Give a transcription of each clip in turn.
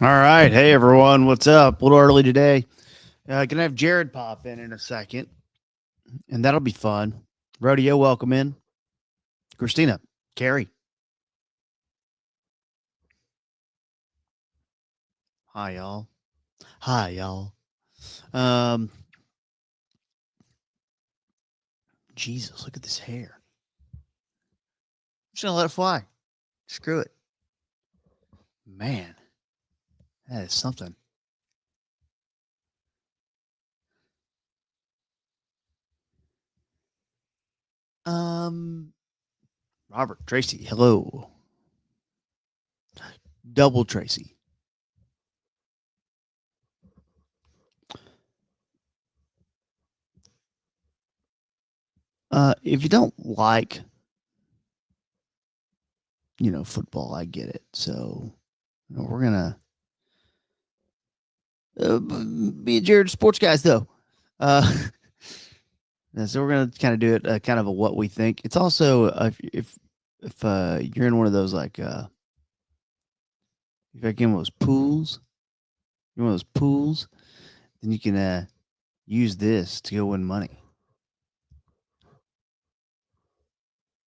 All right. Hey, everyone. What's up? A little early today. Gonna have Jared pop in a second, and that'll be fun. Rodeo, welcome in. Christina, Carrie. Hi, y'all. Hi, y'all. Um, Jesus, look at this hair. I'm just gonna let it fly. Screw it. Man, that is something. Um, Robert, Tracy, hello. Double Tracy. If you don't like, football, I get it. So, we're gonna be a Jared Sports guys though. Uh, so we're gonna kind of do it kind of a what we think. It's also if you're in one of those like if you're in one of those pools, you're one of those pools, then you can use this to go win money.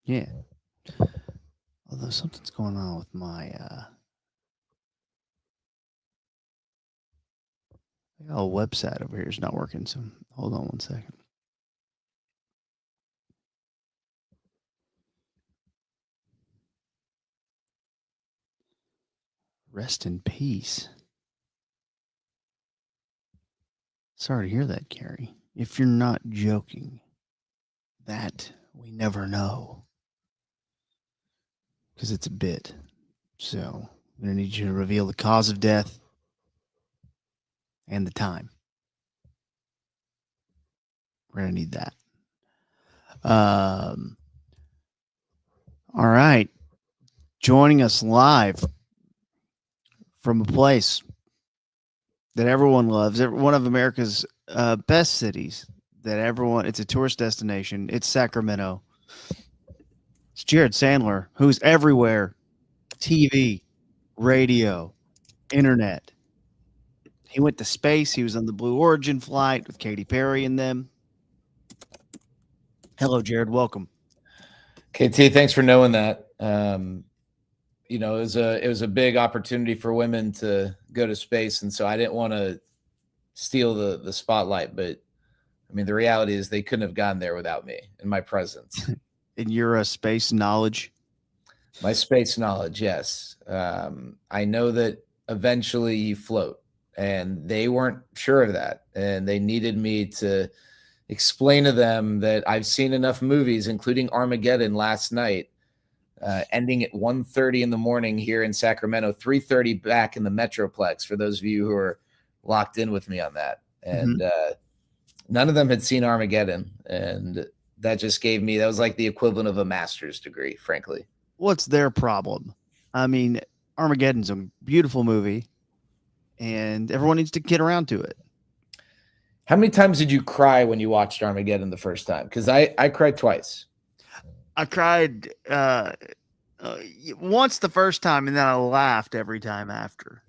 Yeah. Although something's going on with my website over here is not working. So hold on one second. Rest in peace. Sorry to hear that, Carrie. If you're not joking, that we never know. Because it's a bit. So I'm going to need you to reveal the cause of death and the time. We're going to need that. All right. Joining us live from a place that everyone loves, one of America's best cities that everyone, it's a tourist destination. It's Sacramento. It's Jared Sandler, who's everywhere. TV, radio, internet. He went to space. He was on the Blue Origin flight with Katy Perry and them. Hello, Jared. Welcome. KT, thanks for knowing that. It was a big opportunity for women to go to space, and so I didn't want to steal the spotlight. But I mean, the reality is they couldn't have gotten there without me and my presence. And your space knowledge. My space knowledge, yes. I know that eventually you float, and they weren't sure of that, and they needed me to explain to them that I've seen enough movies, including Armageddon last night, ending at 1:30 in the morning here in Sacramento, 3:30 back in the Metroplex, for those of you who are locked in with me on that. And none of them had seen Armageddon, and that just gave me, that was like the equivalent of a master's degree, frankly. What's their problem? I mean, Armageddon's a beautiful movie, and everyone needs to get around to it. How many times did you cry when you watched Armageddon the first time? Because I cried twice. I cried once the first time, and then I laughed every time after.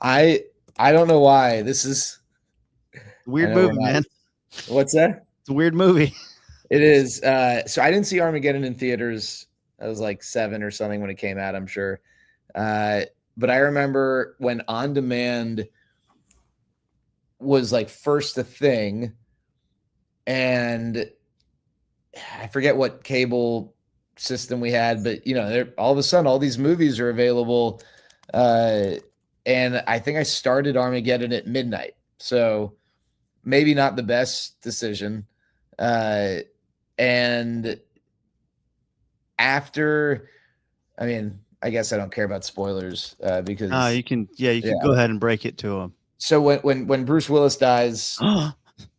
I don't know why. This is a weird movie, man. What's that? It's a weird movie. It is. So I didn't see Armageddon in theaters. I was like 7 or something when it came out, I'm sure. But I remember when on demand was like first a thing, and I forget what cable system we had, but all of a sudden all these movies are available. And I think I started Armageddon at midnight. So maybe not the best decision. And after, I mean, I guess I don't care about spoilers because you can go ahead and break it to them. So when Bruce Willis dies,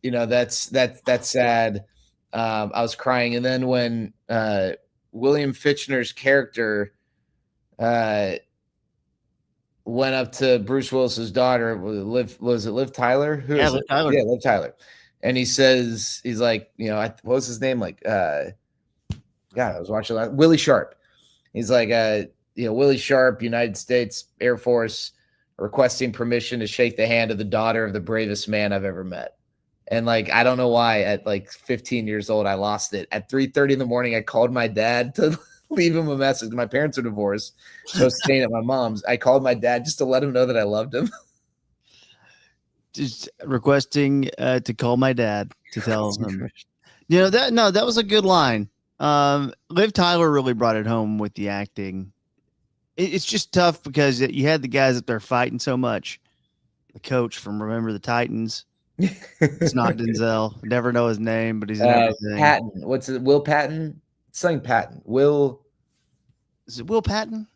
that's sad. I was crying, and then when William Fichtner's character went up to Bruce Willis's daughter, Liv Tyler? Liv Tyler. Yeah, Liv Tyler. And he says, he's like, what was his name? Like, God, I was watching that. Willie Sharp. He's like, Willie Sharp, United States Air Force, requesting permission to shake the hand of the daughter of the bravest man I've ever met. And like, I don't know why at like 15 years old, I lost it. At 3:30 in the morning, I called my dad to leave him a message. My parents are divorced, so I was staying at my mom's. I called my dad just to let him know that I loved him. Just requesting to call my dad to tell him. That was a good line. Liv Tyler really brought it home with the acting. It's just tough because you had the guys up there fighting so much. The coach from Remember the Titans. It's not Denzel. Never know his name, but he's in everything. Patton. What's it? Will Patton? Something Patton. Will. Is it Will Patton?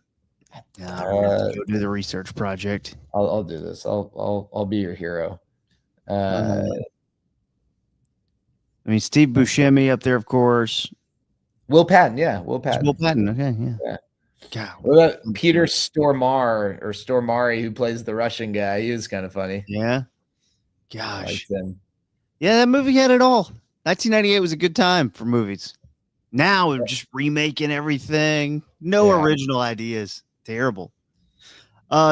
Yeah, I don't have to go do the research project. I'll do this. I'll be your hero. I mean, Steve Buscemi up there, of course. Will Patton, yeah, Will Patton. Will Patton, okay, yeah. God, what about Peter Stormare, who plays the Russian guy? He was kind of funny. Yeah. Gosh. Yeah, that movie had it all. 1998 was a good time for movies. Now we're just remaking everything. No original ideas. Terrible.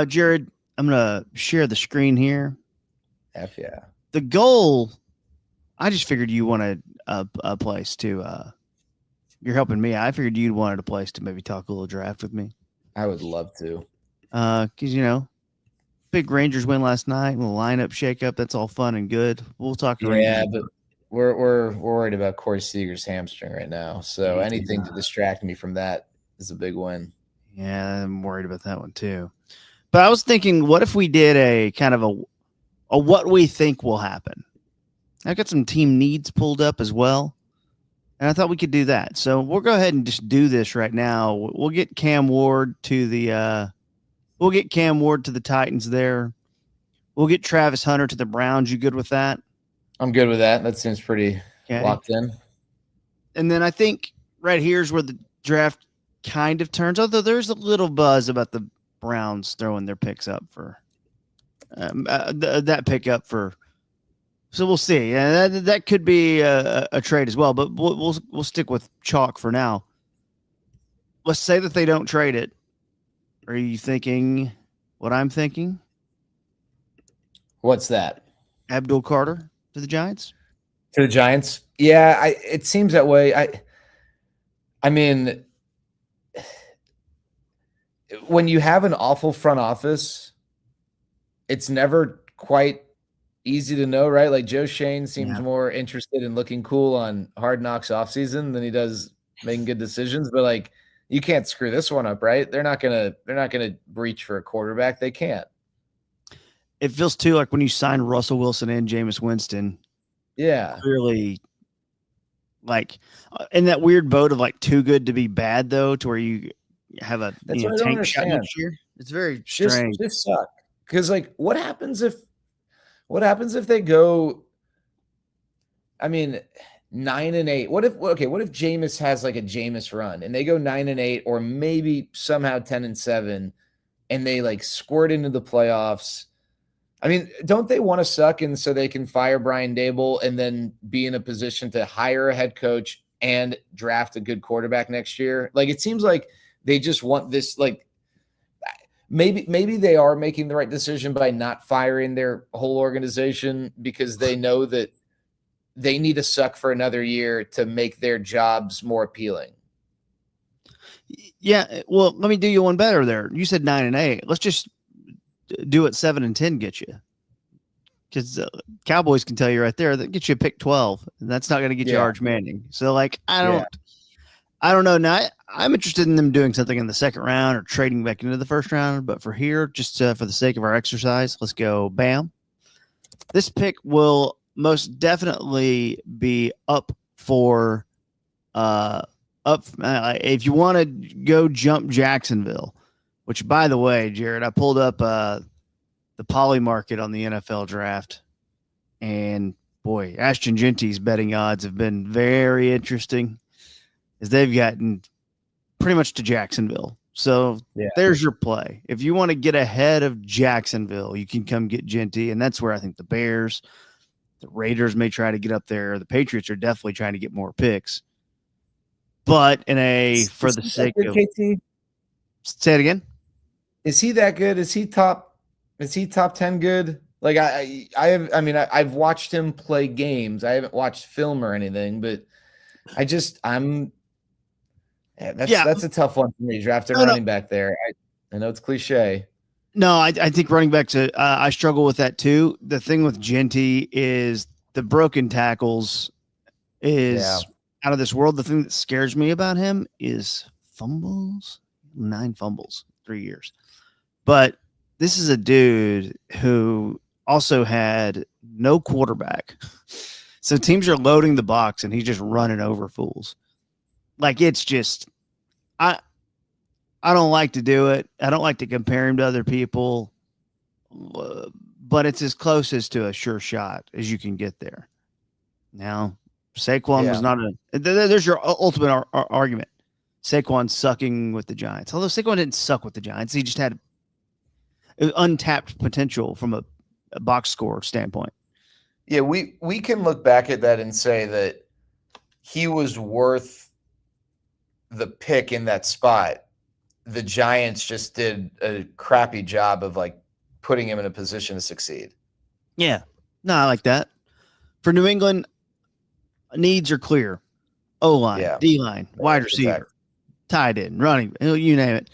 Jared, I'm gonna share the screen here. F yeah. The goal. I just figured you wanted a place to. You're helping me. I figured you wanted a place to maybe talk a little draft with me. I would love to. Because big Rangers win last night. Little lineup shakeup. That's all fun and good. We'll talk. Yeah, but we're worried about Corey Seager's hamstring right now. So anything to distract me from that is a big win. Yeah, I'm worried about that one too. But I was thinking, what if we did a kind of a what we think will happen? I've got some team needs pulled up as well, and I thought we could do that. So we'll go ahead and just do this right now. We'll get Cam Ward to the Titans there. We'll get Travis Hunter to the Browns. You good with that? I'm good with that. That seems pretty locked in. And then I think right here's where the draft kind of turns, although there's a little buzz about the Browns throwing their picks up for that pickup for. So we'll see. Yeah, that could be a trade as well, but we'll stick with chalk for now. Let's say that they don't trade it. Are you thinking what I'm thinking? What's that? Abdul Carter to the Giants? To the Giants? Yeah, it seems that way. I mean, when you have an awful front office, it's never quite easy to know, right? Like Joe Shane seems more interested in looking cool on Hard Knocks offseason than he does making good decisions. But like, you can't screw this one up, right? They're not gonna breach for a quarterback. They can't. It feels too like when you sign Russell Wilson and Jameis Winston. Yeah, clearly, like in that weird boat of like too good to be bad, though, to where you have a tank shot next year. It's very strange. Just suck because like, what happens if they go? I mean, 9-8. What if Jameis has like a Jameis run and they go 9-8 or maybe somehow 10-7 and they like squirt into the playoffs? I mean, don't they want to suck and so they can fire Brian Dable and then be in a position to hire a head coach and draft a good quarterback next year? Like, it seems like they just want this, like, maybe they are making the right decision by not firing their whole organization because they know that they need to suck for another year to make their jobs more appealing. Yeah. Well, let me do you one better there. You said 9-8. Let's just do it 7-10 get you, because Cowboys can tell you right there that gets you a pick 12, and that's not going to get you Arch Manning. So like, I don't know. Now I'm interested in them doing something in the second round or trading back into the first round, but for here, just for the sake of our exercise, let's go. Bam. This pick will most definitely be up for if you want to go jump Jacksonville. Which, by the way, Jared, I pulled up the poly market on the NFL draft, and boy, Ashton Genty's betting odds have been very interesting, as they've gotten pretty much to Jacksonville. So there's your play. If you want to get ahead of Jacksonville, you can come get Genty, and that's where I think the Bears, the Raiders may try to get up there. The Patriots are definitely trying to get more picks. But for the sake of KT? Say it again. Is he that good? Is he top Is he top 10 good? Like I've watched him play games. I haven't watched film or anything, but I'm yeah, Yeah, that's a tough one for me. Drafting no, no, running back there. I know it's cliche. no. I think running backs. I struggle with that too. The thing with Genty is the broken tackles Yeah. is out of this world. The thing that scares me about him is fumbles. 9 fumbles, 3 years. But this is a dude who also had no quarterback. So teams are loading the box and he's just running over fools. Like it's just I I don't like to do it. I don't like to compare him to other people, but it's as close as to a sure shot as you can get there. Now, Saquon was Yeah. not a. There's your ultimate argument. Saquon sucking with the Giants. Although Saquon didn't suck with the Giants, he just had untapped potential from a box score standpoint. Yeah, we can look back at that and say that he was worth the pick in that spot. The Giants just did a crappy job of like putting him in a position to succeed. Yeah, no, I like that. For New England, needs are clear: O line, Yeah. D line, wide receiver, tight end, running, you name it.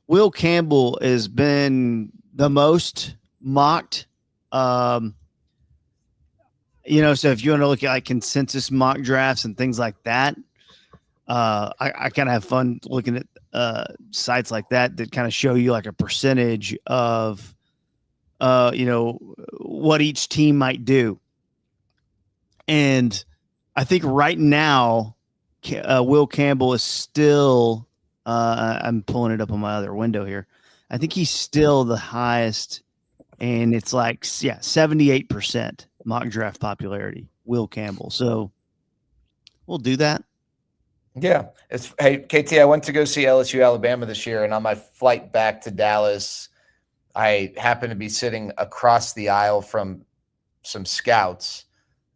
Will Campbell has been the most mocked. Um, so if you want to look at like consensus mock drafts and things like that, I kind of have fun looking at sites like that kind of show you like a percentage of, what each team might do. And I think right now, Will Campbell is still, I'm pulling it up on my other window here. I think he's still the highest, and it's like, 78% mock draft popularity, Will Campbell. So we'll do that. Yeah. Hey, KT, I went to go see LSU Alabama this year, and on my flight back to Dallas, I happened to be sitting across the aisle from some scouts,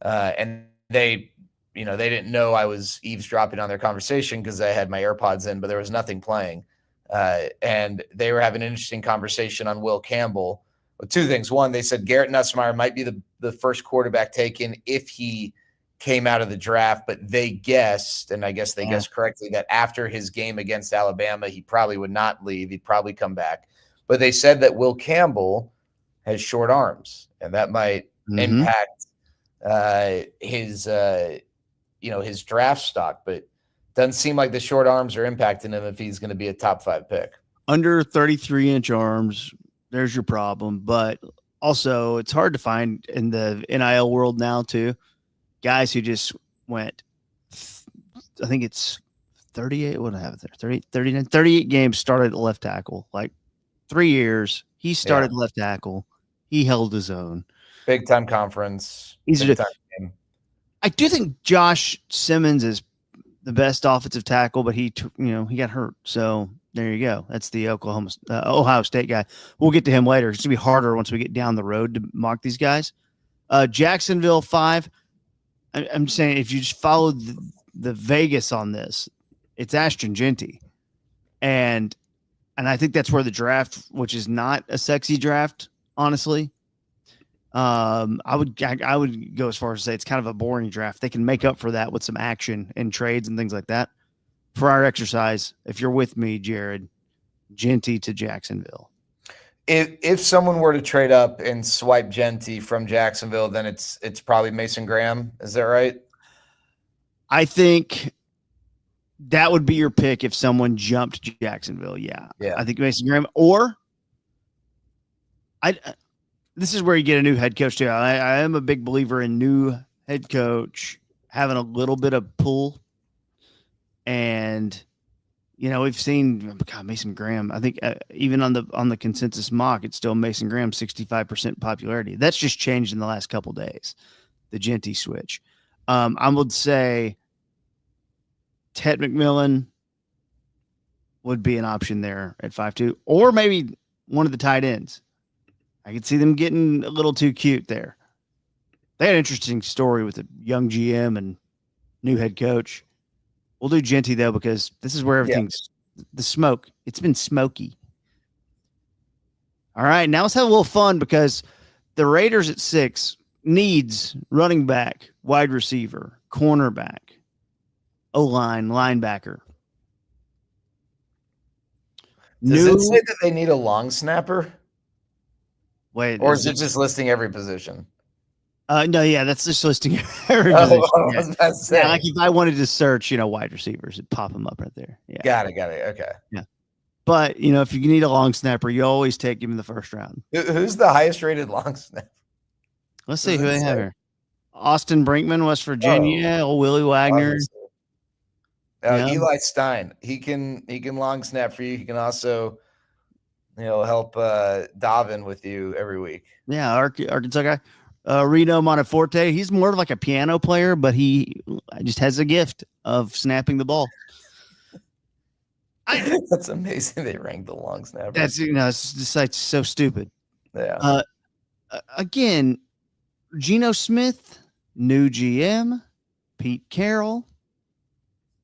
and they didn't know I was eavesdropping on their conversation because I had my AirPods in, but there was nothing playing. And they were having an interesting conversation on Will Campbell with two things. One, they said Garrett Nussmeier might be the first quarterback taken if he came out of the draft, but they guessed, and I guess they guessed correctly, that after his game against Alabama, he probably would not leave. He'd probably come back. But they said that Will Campbell has short arms, and that might impact his draft stock. But doesn't seem like the short arms are impacting him if he's going to be a top 5 pick. Under 33-inch arms, there's your problem. But also, it's hard to find in the NIL world now too. Guys who just went, I think it's 38. What do I have it there? 30, 39, 38 games started at left tackle. Like 3 years, he started left tackle. He held his own. Big time conference. Big time game. I do think Josh Simmons is the best offensive tackle, but he got hurt. So there you go. That's the Ohio State guy. We'll get to him later. It's gonna be harder once we get down the road to mock these guys. Jacksonville 5. I'm just saying, if you just follow the Vegas on this, it's Ashton Genty. And I think that's where the draft, which is not a sexy draft, honestly. I would go as far as to say it's kind of a boring draft. They can make up for that with some action and trades and things like that. For our exercise, if you're with me, Jared, Genty to Jacksonville. If someone were to trade up and swipe Genty from Jacksonville, then it's probably Mason Graham. Is that right? I think that would be your pick if someone jumped Jacksonville. Yeah. I think Mason Graham, or this is where you get a new head coach too. I am a big believer in new head coach having a little bit of pull, and we've seen Mason Graham. I think even on the consensus mock, it's still Mason Graham 65% popularity. That's just changed in the last couple of days. The Genty switch. I would say Ted McMillan would be an option there at 5'2", or maybe one of the tight ends. I could see them getting a little too cute there. They had an interesting story with a young GM and new head coach. We'll do Genty though, because this is where everything's the smoke. It's been smoky. All right, now let's have a little fun because the Raiders at 6 needs running back, wide receiver, cornerback, O-line, linebacker. Does it New say that they need a long snapper, wait, or is it just listing every position? no, yeah, that's just listing every Oh, position. I Yeah. was about to say. Yeah, like if I wanted to search, wide receivers, it'd pop them up right there. Yeah. Got it. Okay. Yeah. But, if you need a long snapper, you always take him in the first round. Who's the highest rated long snapper? Let's Does see who it they have say? here. Austin Brinkman, West Virginia. Oh, Willie Wagner. obviously. Yeah. Eli Stein. He can long snap for you. He can also, help Davin with you every week. Yeah, Arkansas guy. Reno Monteforte. He's more of like a piano player, but he just has a gift of snapping the ball. That's amazing. They ranked the long snapper. That's it's just like so stupid. Yeah. Again, Geno Smith, new GM, Pete Carroll.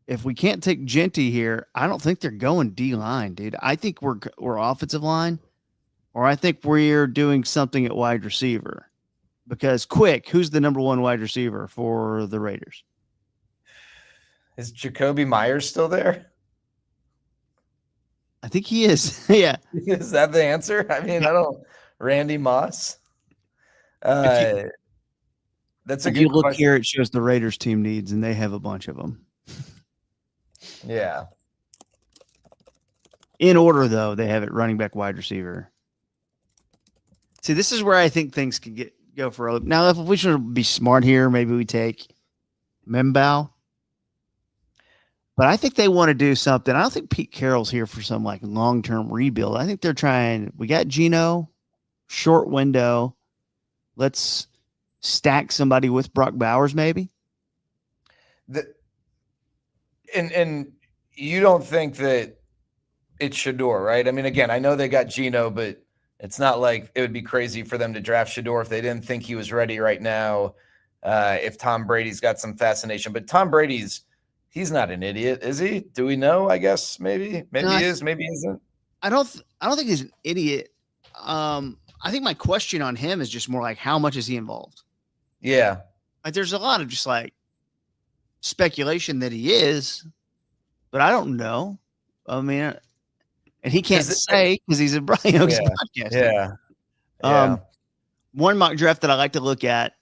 If we can't take Genty here, I don't think they're going D-line, dude. I think we're offensive line, or I think we're doing something at wide receiver. Because who's the number 1 wide receiver for the Raiders? Is Jacoby Myers still there? I think he is. Yeah. Is that the answer? I mean, I don't. Randy Moss. That's a if good you look question. here, it shows the Raiders team needs, and they have a bunch of them. Yeah. In order, though, they have it running back, wide receiver. See, this is where I think things can go for a loop. Now, if we should be smart here, maybe we take Membao. But I think they want to do something. I don't think Pete Carroll's here for some like long-term rebuild. I think they're trying. We got Geno, short window. Let's stack somebody with Brock Bowers, maybe. And you don't think that it's Shador, right? I mean, again, I know they got Geno, but it's not like it would be crazy for them to draft Shador if they didn't think he was ready right now. If Tom Brady's got some fascination, but Tom Brady's. He's not an idiot, is he? Do we know? I guess maybe he is, maybe he isn't. I don't think he's an idiot. I think my question on him is just more like, how much is he involved? Yeah. Like, there's a lot of just like speculation that he is, but I don't know. I mean, and he can't say because he's a podcast. Yeah. One mock draft that I like to look at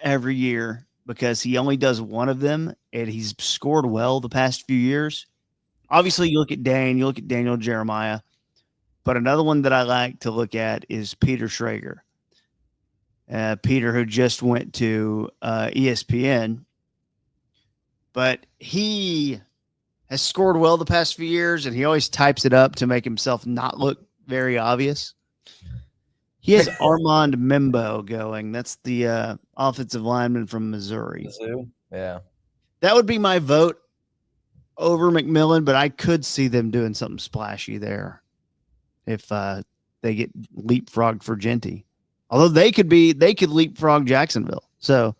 every year because he only does one of them and he's scored well the past few years. Obviously, you look at Dane, you look at Daniel Jeremiah, but another one that I like to look at is Peter Schrager. Peter, who just went to ESPN, but he has scored well the past few years, and he always types it up to make himself not look very obvious. He has Armand Membo going. That's the offensive lineman from Missouri. Yeah. That would be my vote over McMillan, but I could see them doing something splashy there if they get leapfrogged for Genty. Although they could leapfrog Jacksonville. So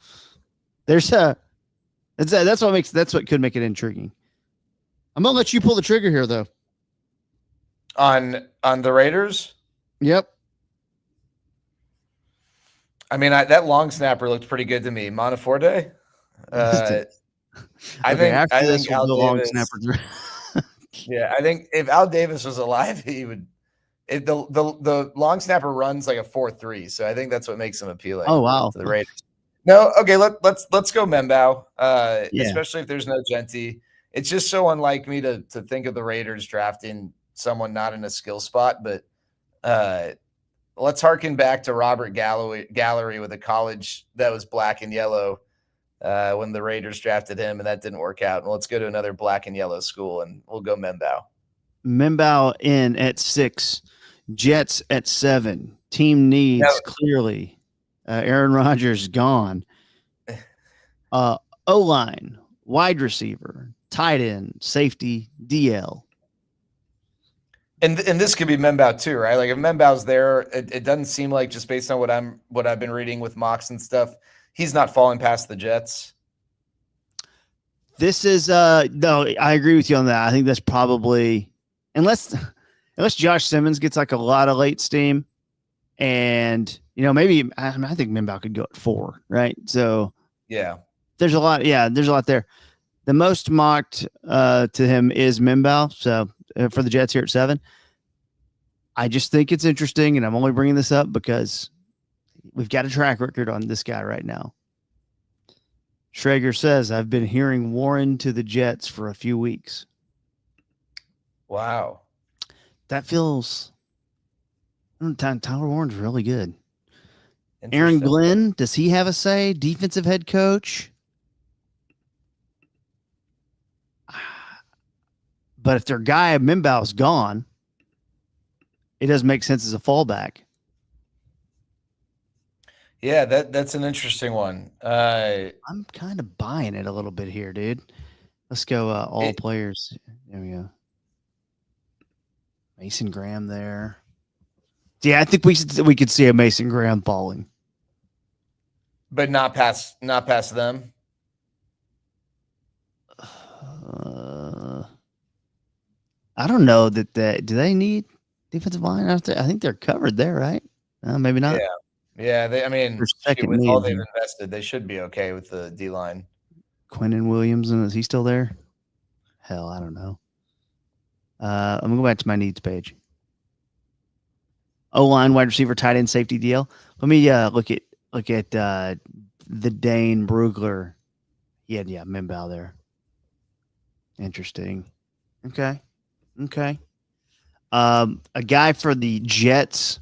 there's that's what could make it intriguing. I'm gonna let you pull the trigger here, though. On the Raiders? Yep. I mean, that long snapper looked pretty good to me. Monteforte. I think Al Davis. Yeah, I think if Al Davis was alive, he would. The long snapper runs like a 4.3, so I think that's what makes him appealing. Oh wow, to the Raiders. No, okay, let's go Membao. Especially if there's no Genty. It's just so unlike me to think of the Raiders drafting someone not in a skill spot, but let's harken back to Robert Gallery with a college that was black and yellow when the Raiders drafted him, and that didn't work out. And let's go to another black and yellow school, and we'll go Membao. Membao in at 6, Jets at 7. Team needs clearly. Aaron Rodgers gone. O-line, wide receiver, tight end, safety, DL. And this could be Membao too, right? Like if Membao's there, it doesn't seem like, just based on what I've been reading with mocks and stuff, he's not falling past the Jets. This is no, I agree with you on that. I think that's probably unless Josh Simmons gets like a lot of late steam, And, maybe I think Mimbow could go at 4, right? So Yeah. there's a lot. Yeah, there's a lot there. The most mocked to him is Mimbow. So for the Jets here at 7. I just think it's interesting, and I'm only bringing this up because we've got a track record on this guy right now. Schrager says, I've been hearing Warren to the Jets for a few weeks. Wow. That feels... Tyler Warren's really good. Aaron Interesting. Glenn, does he have a say? Defensive head coach? But if their guy Mimbow's gone, it doesn't make sense as a fallback. Yeah, that's an interesting one. I'm kind of buying it a little bit here, dude. Let's go all players. There we go. Mason Graham there. Yeah, I think we could see a Mason Graham falling. But not past them. I don't know that do they need defensive line out there? I think they're covered there, right? Maybe not. Yeah. With all they've invested, they should be okay with the D line. Quinnen Williams, and is he still there? Hell, I don't know. I'm gonna go back to my needs page. O-line, wide receiver, tight end, safety deal. Let me look at the Dane Brugler. Yeah, Mimbow there. Interesting. Okay. A guy for the Jets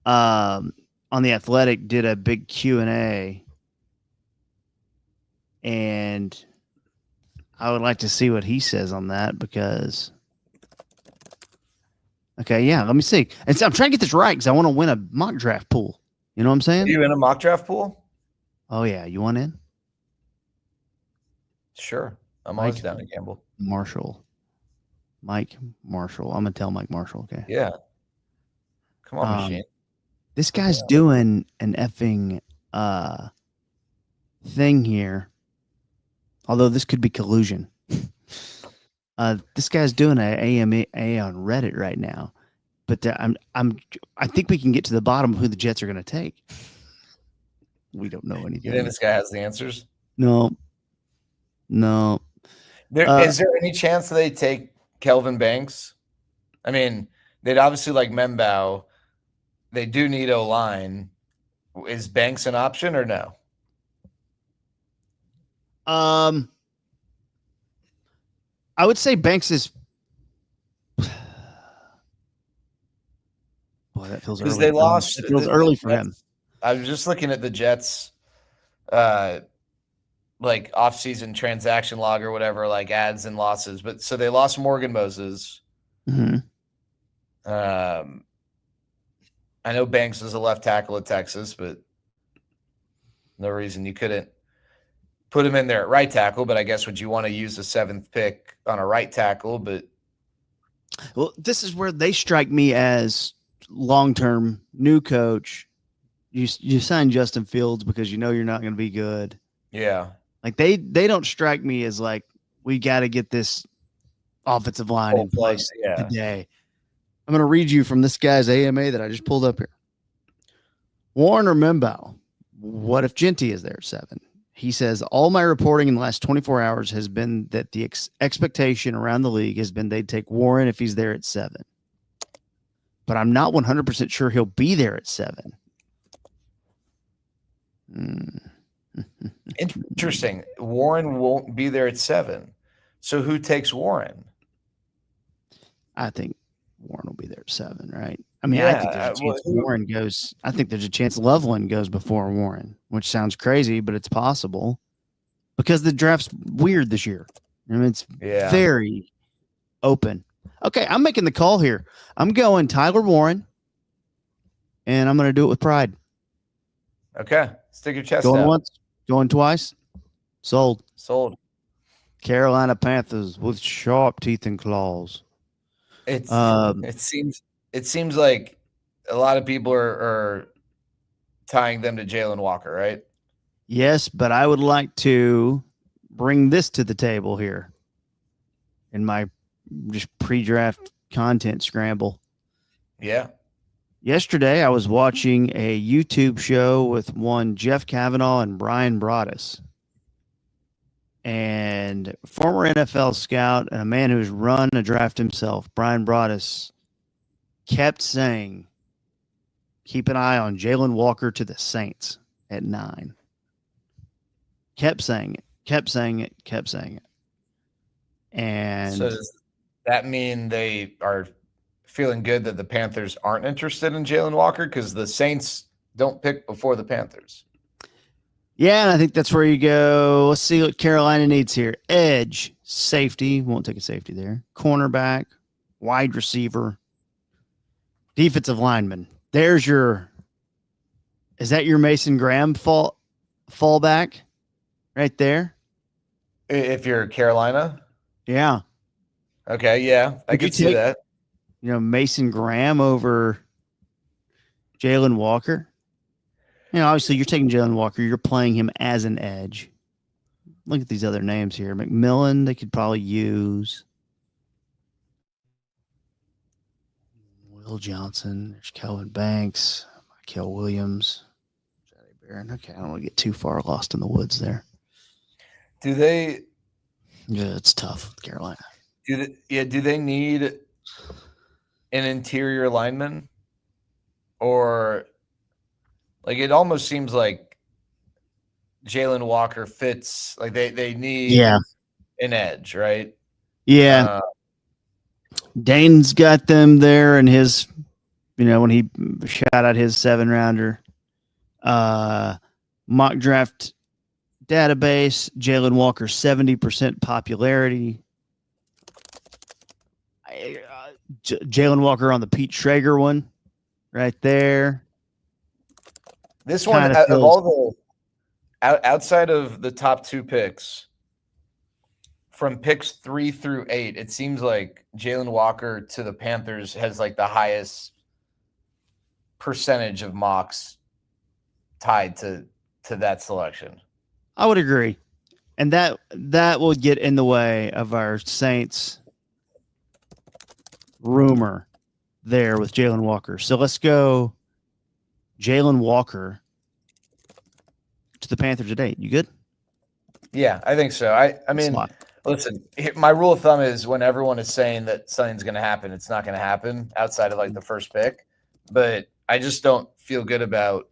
on the Athletic did a big Q&A, and I would like to see what he says on that because okay, yeah, let me see. And so I'm trying to get this right because I want to win a mock draft pool. You know what I'm saying? Are you in a mock draft pool? Oh, yeah. You want in? Sure. I'm always down to gamble. Mike Marshall. I'm going to tell Mike Marshall, okay? Yeah. Come on, machine. This guy's doing an effing thing here, although this could be collusion. This guy's doing an AMA on Reddit right now, but I think we can get to the bottom of who the Jets are going to take. We don't know anything. You think this guy has the answers? No. Is there any chance they take Kelvin Banks? I mean, they'd obviously like Mimbow. They do need O-line. Is Banks an option or no? I would say Banks is. Boy, that feels early. They lost. It feels early for him. I was just looking at the Jets, like off-season transaction log or whatever, like adds and losses. But so they lost Morgan Moses. Mm-hmm. I know Banks is a left tackle at Texas, but no reason you couldn't put him in there at right tackle. But I guess would you want to use the 7th pick on a right tackle? But well, this is where they strike me as long-term new coach. You sign Justin Fields because you know you're not going to be good. Yeah, like they don't strike me as like we got to get this offensive line in place today. I'm going to read you from this guy's AMA that I just pulled up here. Warren or Mimbow, what if Genty is there at 7? He says, all my reporting in the last 24 hours has been that the expectation around the league has been they'd take Warren if he's there at 7. But I'm not 100% sure he'll be there at 7. Interesting. Warren won't be there at 7. So who takes Warren? I think Warren will be there at 7, right? I mean, I think there's a chance Warren goes. I think there's a chance Loveland goes before Warren, which sounds crazy, but it's possible because the draft's weird this year. I mean, it's very open. Okay, I'm making the call here. I'm going Tyler Warren, and I'm going to do it with pride. Okay, stick your chest going out. Once, going twice. Sold. Carolina Panthers with sharp teeth and claws. It seems like a lot of people are tying them to Jalen Walker, right? Yes, but I would like to bring this to the table here in my just pre-draft content scramble. Yeah. Yesterday, I was watching a YouTube show with one Jeff Kavanaugh and Brian Broaddus, and former NFL scout and a man who's run a draft himself, Brian Broaddus, kept saying, keep an eye on Jalen Walker to the Saints at 9. Kept saying it, kept saying it, kept saying it. And so does that mean they are feeling good that the Panthers aren't interested in Jalen Walker? Because the Saints don't pick before the Panthers. yeah, and I think that's where you go. Let's see what Carolina needs here. Edge, safety. Won't take a safety there. Cornerback, wide receiver, defensive lineman. There's your – is that your Mason Graham fallback right there? If you're Carolina? Yeah. Okay, yeah. I could see that. You know, Mason Graham over Jalen Walker. You know, obviously you're taking Jalen Walker. You're playing him as an edge. Look at these other names here. McMillan, they could probably use. Will Johnson. There's Kelvin Banks. Michael Williams. Johnny Barron. Okay, I don't want to get too far lost in the woods there. Do they? Yeah, it's tough with Carolina. Do they need an interior lineman? Or like it almost seems like Jalen Walker fits, like they need an edge, right? Yeah. Dane's got them there in his, you know, when he shot out his 7-rounder. Mock draft database, Jalen Walker, 70% popularity. Jalen Walker on the Pete Schrager one right there. This one, of all the outside of the top 2 picks, from picks 3 through 8, it seems like Jalen Walker to the Panthers has like the highest percentage of mocks tied to that selection. I would agree. And that will get in the way of our Saints rumor there with Jalen Walker. So let's go Jalen Walker to the Panthers today. You good? Yeah, I think so. I mean, listen, my rule of thumb is when everyone is saying that something's going to happen, it's not going to happen outside of like the first pick. But I just don't feel good about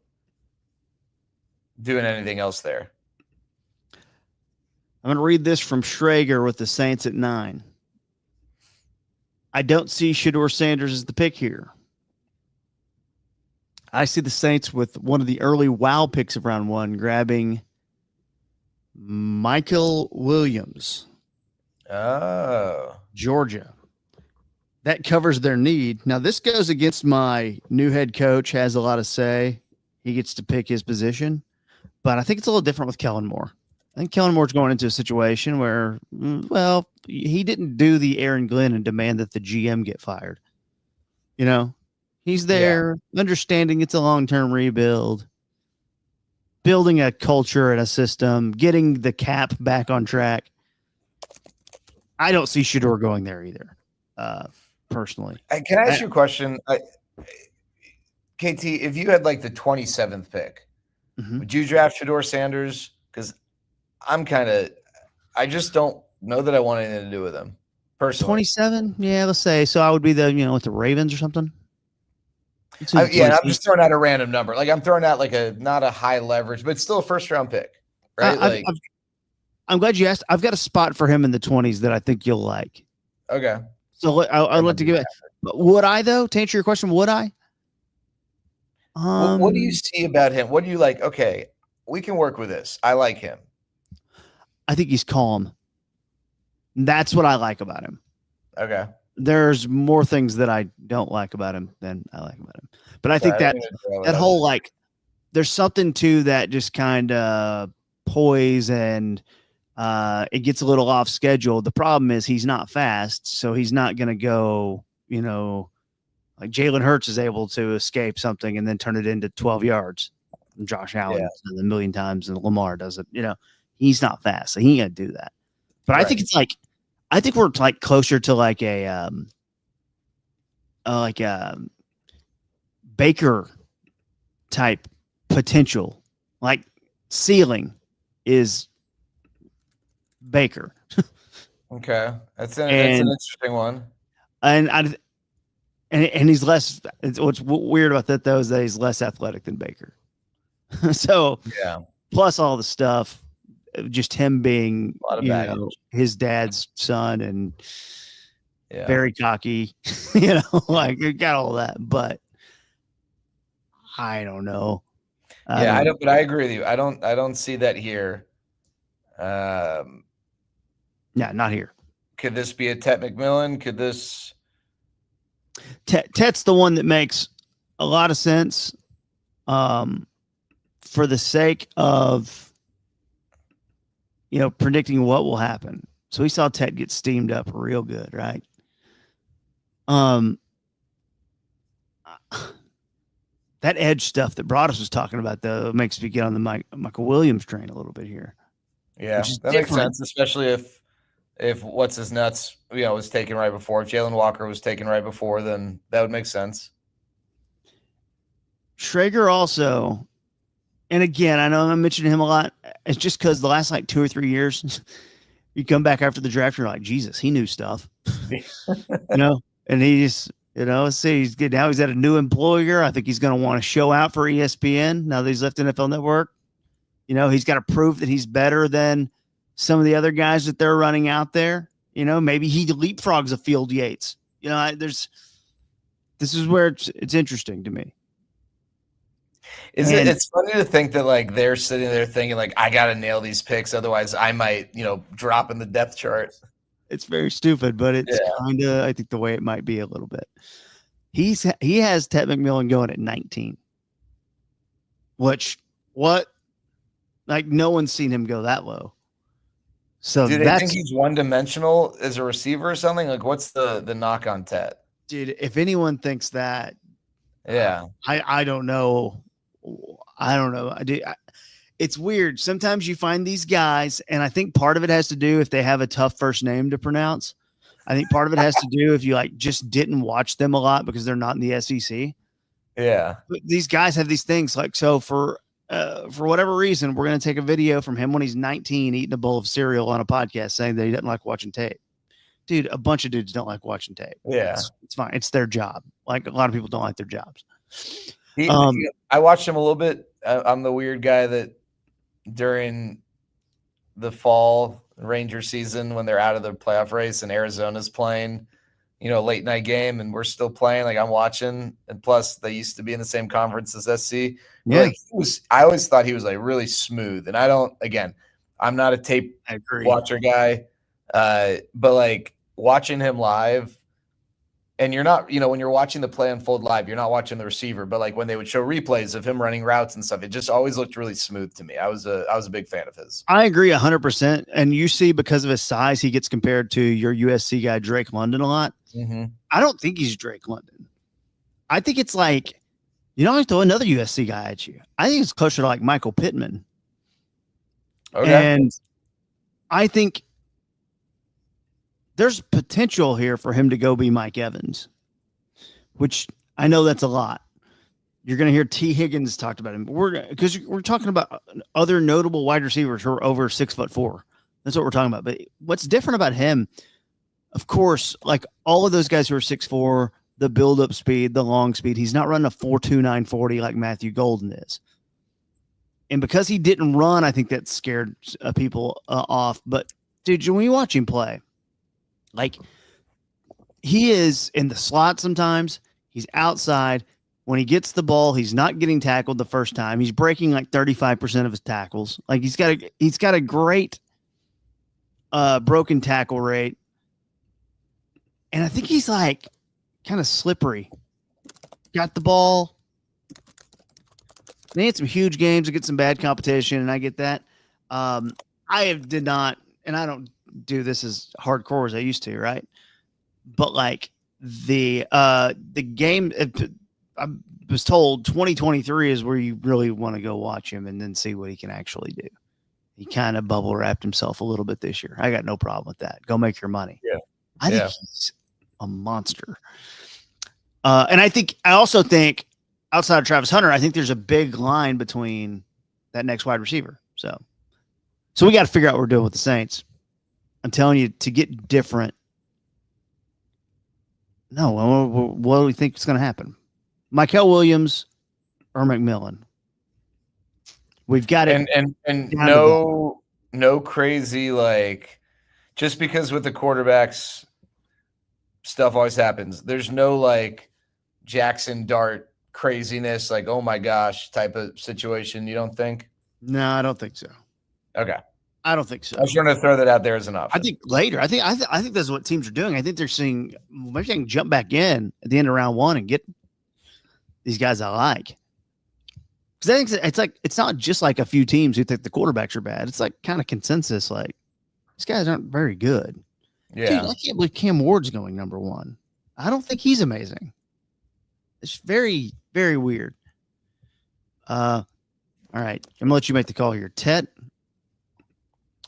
doing anything else there. I'm going to read this from Schrager with the Saints at 9. I don't see Shedeur Sanders as the pick here. I see the Saints with one of the early wow picks of round 1, grabbing Michael Williams. Oh. Georgia. That covers their need. Now, this goes against my new head coach, has a lot of say. He gets to pick his position. But I think it's a little different with Kellen Moore. I think Kellen Moore's going into a situation where, well, he didn't do the Aaron Glenn and demand that the GM get fired. You know, he's there understanding it's a long-term rebuild, building a culture and a system, getting the cap back on track. I don't see Shedeur going there either, personally. Can I ask you a question? KT, if you had like the 27th pick, would you draft Shedeur Sanders? Because I just don't know that I want anything to do with him personally. 27? Yeah, let's say. So I would be with the Ravens or something. I'm just throwing out a random number. Like I'm throwing out like not a high leverage, but still a first round pick, right? I'm glad you asked. I've got a spot for him in the 20s that I think you'll like. Okay. So I'd like to give it. But would I, though, to answer your question, would I? What do you see about him? What do you like? Okay, we can work with this. I like him. I think he's calm. That's what I like about him. Okay. There's more things that I don't like about him than I like about him. But I think that whole, there's something to that just kind of poise and it gets a little off schedule. The problem is he's not fast, so he's not going to go, like Jalen Hurts is able to escape something and then turn it into 12 yards. And Josh Allen does it a million times, and Lamar does it. He's not fast, so he ain't gonna do that. But I think it's I think we're closer to like a Baker type potential, like ceiling is Baker. Okay, that's an And interesting one. and I and he's less. What's weird about that though is that he's less athletic than Baker. So Yeah, plus all the stuff, just him being a lot of baggage. his dad's son and Yeah, very cocky, like it got all that. But I don't know. I don't. But I agree with you. I don't see that here. Yeah, not here. Could this be a Tet McMillan? Could this? Tet's the one that makes a lot of sense, for the sake of predicting what will happen. So we saw Tet get steamed up real good, right? That edge stuff that Broadus was talking about, though, makes me get on the Michael Williams train a little bit here. Yeah, that makes sense, especially if what's his nuts, was taken right before. If Jalen Walker was taken right before, then that would make sense. Schrager also, and again, I know I'm mentioning him a lot. It's just because the last 2 or 3 years, you come back after the draft, and you're like, Jesus, he knew stuff, and he just, see, he's good. Now he's at a new employer. I think he's going to want to show out for ESPN now that he's left NFL Network. He's got to prove that he's better than some of the other guys that they're running out there. Maybe he leapfrogs a Field Yates. This is where it's interesting to me. It's funny to think that they're sitting there thinking I got to nail these picks. Otherwise I might, drop in the depth chart. It's very stupid, but it's kind of, I think, the way it might be a little bit. He has Tet McMillan going at 19, which no one's seen him go that low. So do they think he's one-dimensional as a receiver or something? What's the knock on Tet? Dude, if anyone thinks that, I don't know. I don't know. It's weird. Sometimes you find these guys, and I think part of it has to do if they have a tough first name to pronounce. I think part of it has to do if you just didn't watch them a lot because they're not in the SEC. Yeah. But these guys have these things so for whatever reason, we're going to take a video from him when he's 19 eating a bowl of cereal on a podcast saying that he doesn't like watching tape. Dude, a bunch of dudes don't like watching tape. Yeah. It's fine. It's their job. A lot of people don't like their jobs. I watched him a little bit. I'm the weird guy that during the fall Ranger season, when they're out of the playoff race and Arizona's playing, late night game and we're still playing, I'm watching. And plus they used to be in the same conference as SC. Yeah. I always thought he was really smooth. And I'm not a tape watcher guy. But watching him live, and you're not, when you're watching the play unfold live, you're not watching the receiver, but when they would show replays of him running routes and stuff, it just always looked really smooth to me. I was a big fan of his. I agree 100%. And you see, because of his size, he gets compared to your USC guy, Drake London, a lot. Mm-hmm. I don't think he's Drake London. I think it's I throw another USC guy at you. I think it's closer to Michael Pittman. Okay. And I think there's potential here for him to go be Mike Evans, which I know that's a lot. You're going to hear T. Higgins talked about him, but because we're talking about other notable wide receivers who are over 6'4". That's what we're talking about. But what's different about him, of course, all of those guys who are 6'4", the build-up speed, the long speed, he's not running a 4.29 40 like Matthew Golden is. And because he didn't run, I think that scared people off. But dude, when you watch him play, he is in the slot sometimes. He's outside. When he gets the ball, he's not getting tackled the first time. He's breaking 35% of his tackles. He's got a great broken tackle rate. And I think he's kind of slippery. Got the ball. They had some huge games against some bad competition, and I get that. I did not, and I don't do this as hardcore as I used to, right? But the game, I was told 2023 is where you really want to go watch him and then see what he can actually do. He kind of bubble wrapped himself a little bit this year. I got no problem with that. Go make your money. Yeah. I think he's a monster. And I also think outside of Travis Hunter, I think there's a big line between that next wide receiver. So we got to figure out what we're doing with the Saints. I'm telling you, to get different. No, what do we think is going to happen? Michael Williams or McMillan? We've got it. And no crazy, like, just because with the quarterbacks stuff always happens. There's no like Jackson Dart craziness, like, oh my gosh, type of situation. You don't think? No, I don't think so. Okay. I don't think so. I was trying to throw that out there as an option. I think later. I think that's what teams are doing. I think they're seeing maybe they can jump back in at the end of round 1 and get these guys I like. Because I think it's not just like a few teams who think the quarterbacks are bad. It's like kind of consensus. Like these guys aren't very good. Yeah, dude, I can't believe Cam Ward's going number 1. I don't think he's amazing. It's very, very weird. All right, I'm gonna let you make the call here, Tet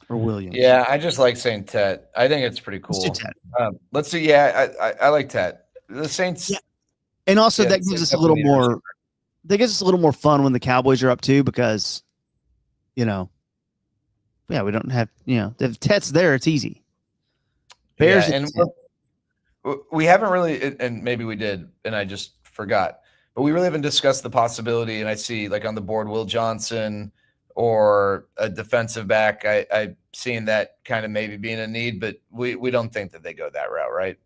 or Williams. Yeah, I just like saying Tet. I think it's pretty cool. Let's do Tet. Let's see. Yeah, I like Tet. The Saints. Yeah. And also that gives us a little more. That gives us a little more fun when the Cowboys are up too, because, we don't have, if Tet's there, it's easy. Bears, and we haven't really, and maybe we did, and I just forgot, but we really haven't discussed the possibility. And I see, like, on the board, Will Johnson or a defensive back. I've seen that kind of maybe being a need, but we don't think that they go that route, right?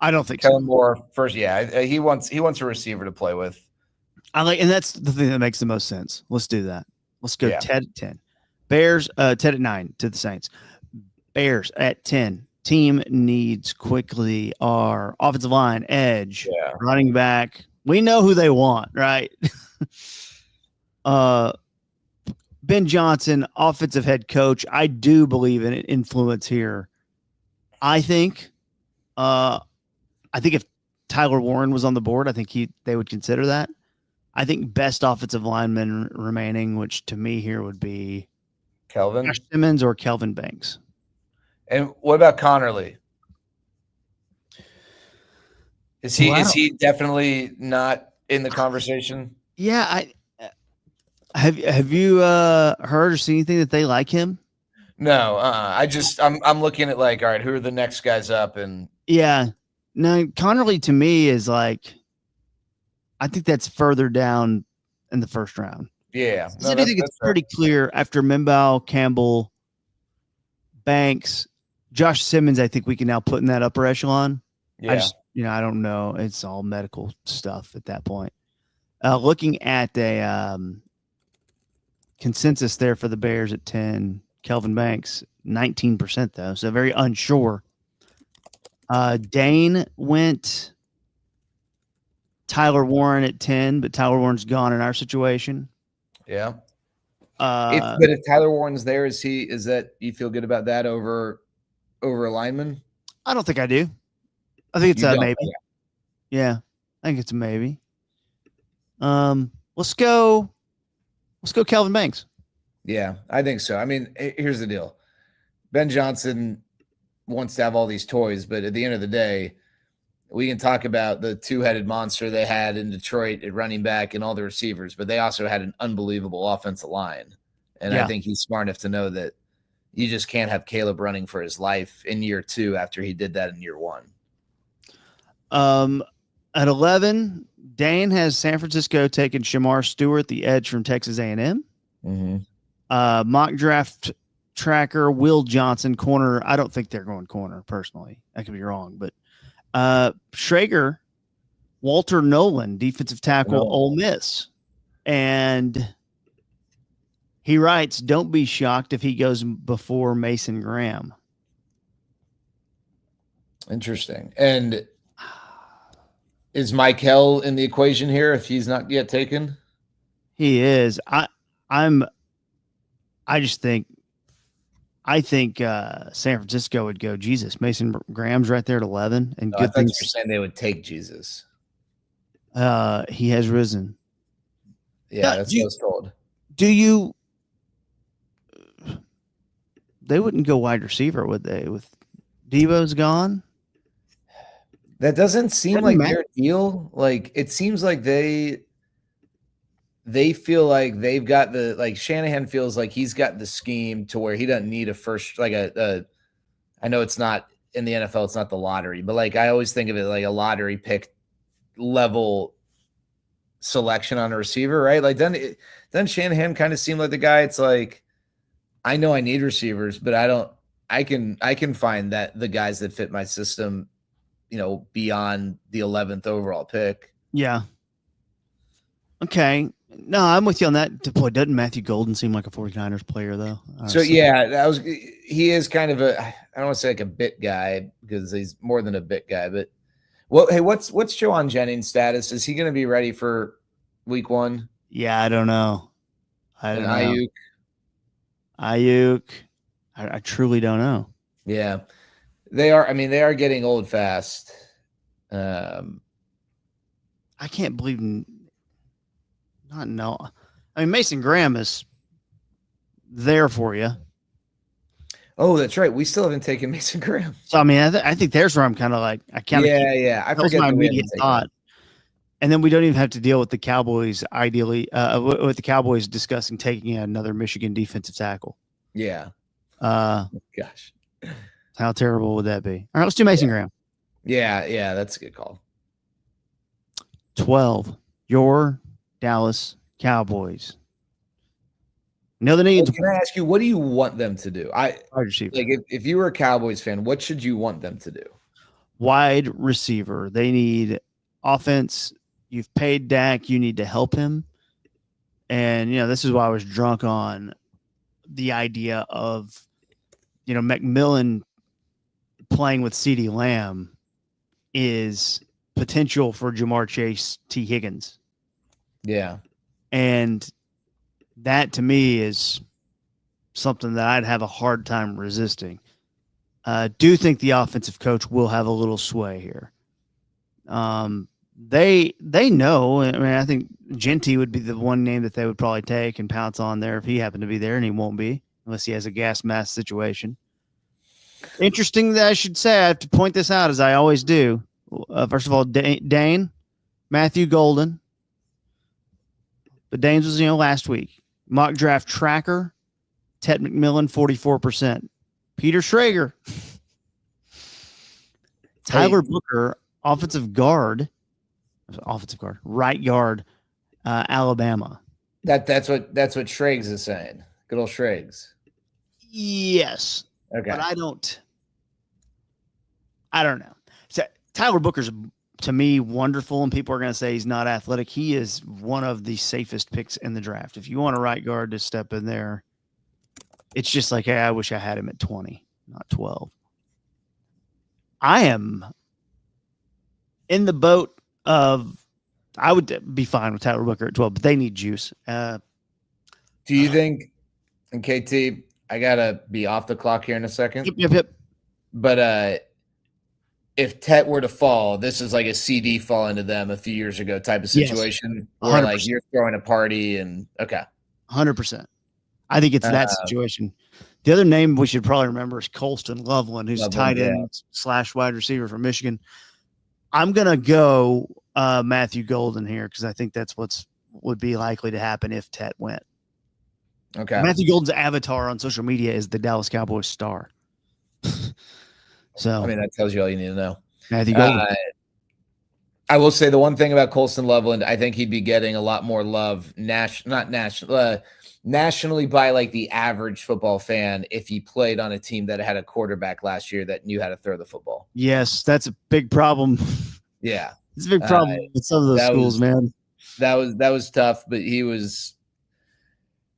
I don't think Kellen so. Moore first. Yeah, he wants a receiver to play with. And that's the thing that makes the most sense. Let's do that. Let's go Ted at 10. Bears, Ted at 9 to the Saints. Bears at 10. Team needs quickly our offensive line, edge, running back. We know who they want, right? Ben Johnson, offensive head coach. I do believe in influence here. I think if Tyler Warren was on the board, I think they would consider that. I think best offensive lineman remaining, which to me here would be Kelvin Josh Simmons or Kelvin Banks. And what about Connerly? Is he definitely not in the conversation? Yeah, have you heard or seen anything that they like him? No, I'm looking at, like, all right, who are the next guys up? And no, Connerly to me is like, I think that's further down in the first round. Yeah, I think it's pretty clear after Mimbow, Campbell, Banks, Josh Simmons. I think we can now put in that upper echelon. Yeah, I don't know. It's all medical stuff at that point. Looking at a consensus there for the Bears at 10, Kelvin Banks 19% though, so very unsure. Dane went Tyler Warren at 10, but Tyler Warren's gone in our situation. Yeah. But if Tyler Warren's there, is that you feel good about that over a lineman? I don't think I do. I think it's a maybe. Yeah, I think it's a maybe. Let's go Kelvin Banks. Yeah, I think so. I mean, here's the deal. Ben Johnson wants to have all these toys, but at the end of the day, we can talk about the two-headed monster they had in Detroit at running back and all the receivers, but they also had an unbelievable offensive line. And I think he's smart enough to know that you just can't have Caleb running for his life in year 2 after he did that in year 1. At 11, Dane has San Francisco taking Shamar Stewart, the edge from Texas A&M. Mm-hmm. Mock draft tracker, Will Johnson, corner. I don't think they're going corner, personally. I could be wrong, but Schrager, Walter Nolan, defensive tackle, Ole Miss. And he writes, don't be shocked if he goes before Mason Graham. Interesting. And is Michael in the equation here if he's not yet taken? He is. I think San Francisco would go, Jesus, Mason Graham's right there at 11. And good things. You're saying they would take Jesus. He has risen. Yeah, that's what I was told. They wouldn't go wide receiver, would they? With Devo's gone? That doesn't seem like their deal. Like, it seems like they they feel like they've got Shanahan feels like he's got the scheme to where he doesn't need a first, I know it's not in the NFL, it's not the lottery, but like I always think of it like a lottery pick level selection on a receiver, right? Like doesn't Shanahan kind of seem like the guy? It's like, I know I need receivers, but I can find that the guys that fit my system, beyond the 11th overall pick. Yeah. Okay. No, I'm with you on that. Boy, doesn't Matthew Golden seem like a 49ers player though? So yeah, he is kind of I don't want to say like a bit guy because he's more than a bit guy, but what's Jawan Jennings' status? Is he going to be ready for week 1? Yeah, I don't know. And Ayuk. I truly don't know. Yeah. They are getting old fast. I can't believe not no. I mean, Mason Graham is there for you. Oh, that's right. We still haven't taken Mason Graham. So I mean, I think there's where I'm kind of like I forget my immediate thought. And then we don't even have to deal with the Cowboys. Ideally, with the Cowboys discussing taking another Michigan defensive tackle. Yeah. Gosh, how terrible would that be? All right, let's do Mason Graham. Yeah, that's a good call. 12. Your Dallas Cowboys. No, the needs. Can I ask you, what do you want them to do? Wide receiver. Like if you were a Cowboys fan, what should you want them to do? Wide receiver. They need offense. You've paid Dak. You need to help him. And, this is why I was drunk on the idea of, McMillan playing with CeeDee Lamb is potential for Jamar Chase, T. Higgins. Yeah. And that to me is something that I'd have a hard time resisting. Do think the offensive coach will have a little sway here. They know. I mean, I think Genty would be the one name that they would probably take and pounce on there if he happened to be there, and he won't be unless he has a gas mask situation. Interesting that I should say, I have to point this out as I always do. First of all, Dane, Matthew Golden, but Dane's was last week. Mock draft tracker, Ted McMillan 44%. Peter Schrager, Tyler Booker, offensive guard, right guard, Alabama. That's what Schrags is saying. Good old Schrags. Yes. Okay. But I don't know. So Tyler Booker's to me wonderful, and people are going to say he's not athletic. He is one of the safest picks in the draft. If you want a right guard to step in there, it's just like, hey, I wish I had him at 20, not 12. I am in the boat of I would be fine with Tyler Booker at 12, but they need juice. Do you think, and KT, I got to be off the clock here in a second. Yep. But if Tet were to fall, this is like a CD falling to them a few years ago type of situation where like you're throwing a party and okay. 100%. I think it's that situation. The other name we should probably remember is Colston Loveland, who's tight end / wide receiver from Michigan. I'm going to go Matthew Golden here because I think that's would be likely to happen if Tet went. Okay. Matthew Golden's avatar on social media is the Dallas Cowboys star. So I mean, that tells you all you need to know. Matthew Golden. I will say the one thing about Colston Loveland, I think he'd be getting a lot more love nationally by like the average football fan if he played on a team that had a quarterback last year that knew how to throw the football. Yes, that's a big problem. Yeah. It's a big problem with some of those schools, man. That was tough, but he was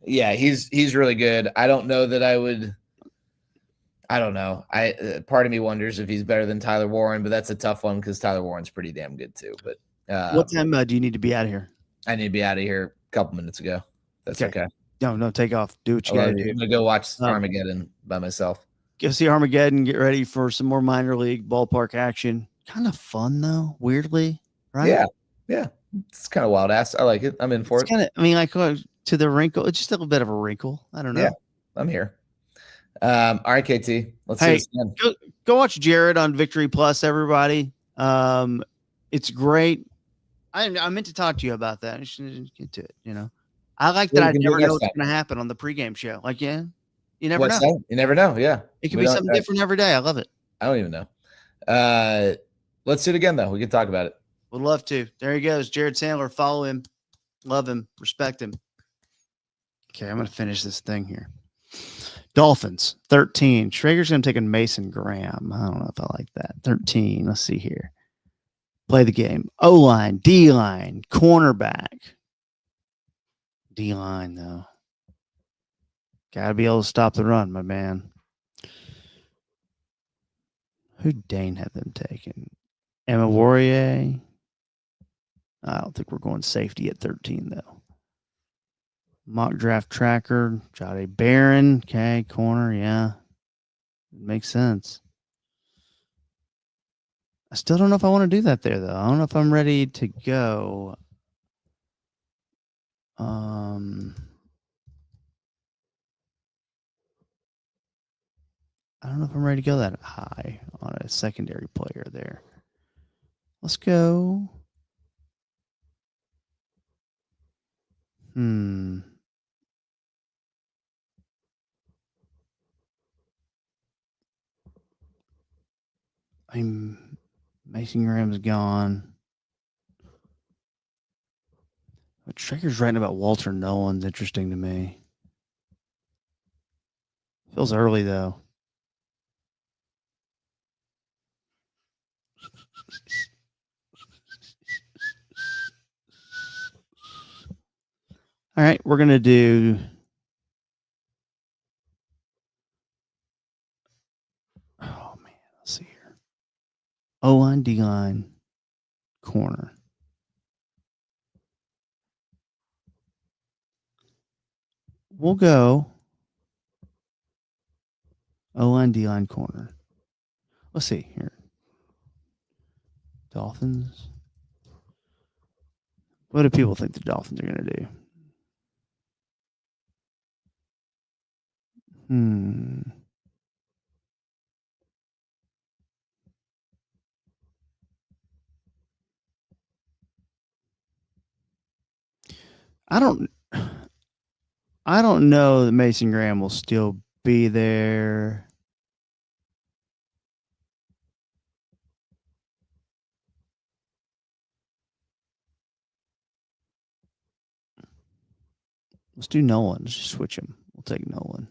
he's really good. I don't know that I don't know. Part of me wonders if he's better than Tyler Warren, but that's a tough one because Tyler Warren's pretty damn good too. But what time do you need to be out of here? I need to be out of here a couple minutes ago. That's okay. No, take off. Do what you got to do. I'm gonna go watch Armageddon by myself. Go see Armageddon. Get ready for some more minor league ballpark action. Kind of fun though, weirdly, right? Yeah. It's kind of wild ass. I like it. I'm in for it. I mean, like to the wrinkle. It's just a little bit of a wrinkle. I don't know. Yeah, I'm here. All right, KT. Let's see this again. Go watch Jared on Victory Plus, everybody. It's great. I meant to talk to you about that. I should get to it, I like that What we I can do never know next what's time. going to happen on the pregame show. Like, yeah, you never What's know. that? You never know. Yeah. It could We be don't, something different every day. I love it. I don't even know. Let's do it again, though. We can talk about it. Would love to. There he goes. Jared Sandler. Follow him. Love him. Respect him. Okay, I'm going to finish this thing here. Dolphins, 13. Schrager's going to take a Mason Graham. I don't know if I like that. 13. Let's see here. Play the game. O-line, D-line, cornerback. D-line, though. Got to be able to stop the run, my man. Who'd Dane have them taken? Emma Warrior. I don't think we're going safety at 13, though. Mock draft tracker. Jade Barron. Okay, corner. Yeah. Makes sense. I still don't know if I want to do that there, though. I don't know if I'm ready to go. I don't know if I'm ready to go that high on a secondary player there. Let's go. I'm Mason Graham's gone. But Trigger's writing about Walter Nolan's interesting to me. Feels early though. All right, we're gonna do. Oh man, let's see here. O line, D line, corner. We'll go O line, D line, corner. Let's see here. Dolphins. What do people think the Dolphins are gonna do? I don't know that Mason Graham will still be there. Let's do Nolan. Let's just switch him. We'll take Nolan.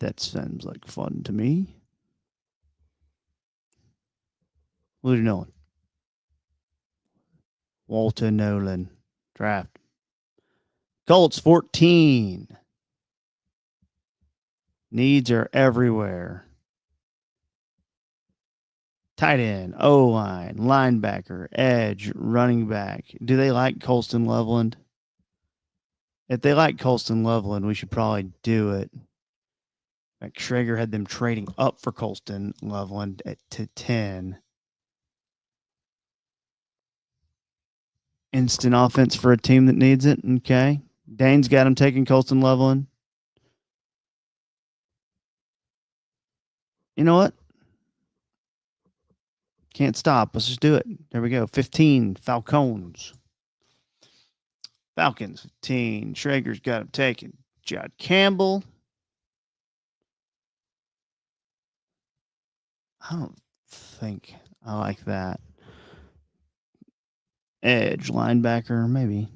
That sounds like fun to me. We'll do Nolan. Walter Nolan. Draft. Colts 14. Needs are everywhere. Tight end, O-line, linebacker, edge, running back. Do they like Colston Loveland? If they like Colston Loveland, we should probably do it. Like Schrager had them trading up for Colston Loveland to 10. Instant offense for a team that needs it. Okay. Dane's got him taking Colston Loveland. You know what? Can't stop. Let's just do it. There we go. 15, Falcons. Falcons, 15. Schrager's got him taken. Judd Campbell. I don't think I like that. Edge, linebacker, maybe.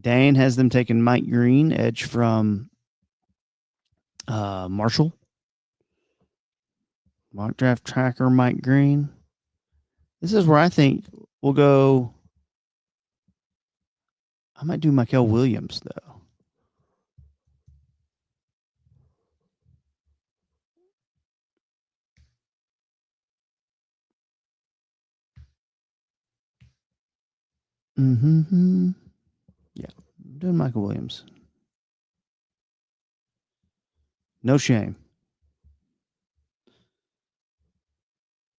Dane has them taking Mike Green, edge from Marshall. Mock draft tracker, Mike Green. This is where I think we'll go. I might do Michael Williams, though. Yeah, I'm doing Michael Williams. No shame.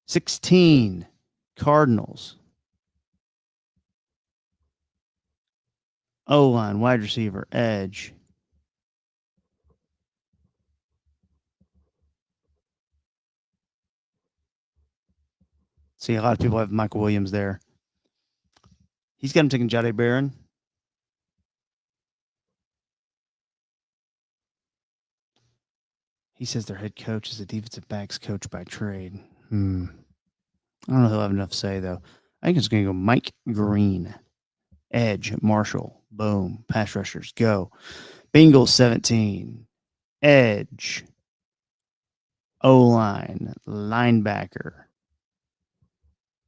16, Cardinals. O-line, wide receiver, edge. See, a lot of people have Michael Williams there. He's got him taking Jade Barron. He says their head coach is a defensive backs coach by trade. I don't know if he'll have enough to say, though. I think it's going to go Mike Green. Edge, Marshall, boom. Pass rushers, go. Bengals 17. Edge. O-line, linebacker.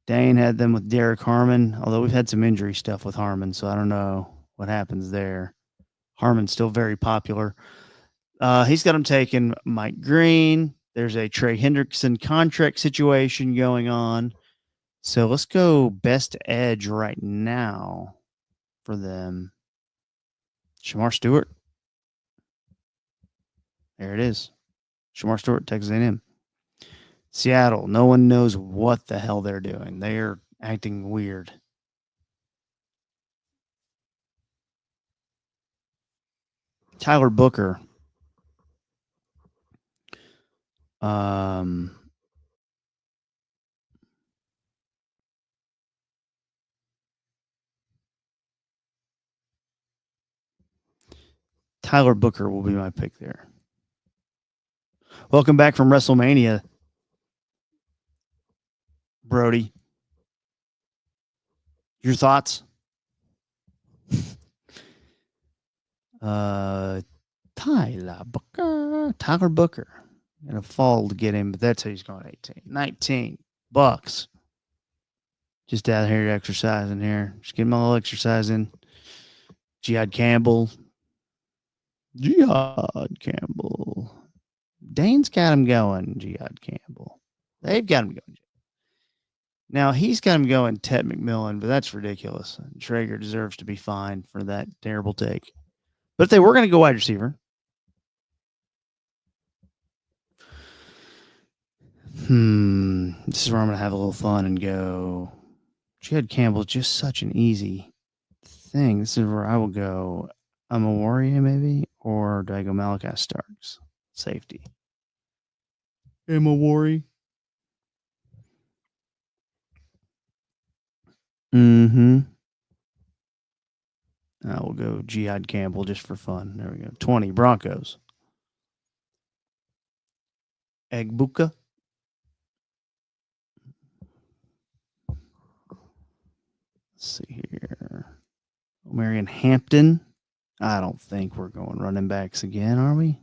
Dane had them with Derek Harmon, although we've had some injury stuff with Harmon, so I don't know what happens there. Harmon's still very popular. He's got him taking Mike Green. There's a Trey Hendrickson contract situation going on. So let's go best edge right now for them. Shamar Stewart. There it is. Shamar Stewart, Texas A&M. Seattle, no one knows what the hell they're doing. They're acting weird. Tyler Booker. Tyler Booker will be my pick there. Welcome back from WrestleMania, Brody. Your thoughts? Tyler Booker. Tyler Booker. Gonna fall to get him, but that's how he's going 18. 19 bucks. Just out here exercising here. Just getting my little exercise in. Jihad Campbell. Dane's got him going, Jihad Campbell. They've got him going. Now, he's got him going Ted McMillan, but that's ridiculous. Traeger deserves to be fined for that terrible take. But if they were going to go wide receiver, this is where I'm going to have a little fun and go. Jihad Campbell, just such an easy thing. This is where I will go. I'm a Warrior, maybe, or do I go Malachi Starks? Safety. I'm a Warrior. I will go Jihad Campbell just for fun. There we go. 20 Broncos. Egbuka. Let's see here. Marion Hampton. I don't think we're going running backs again, are we?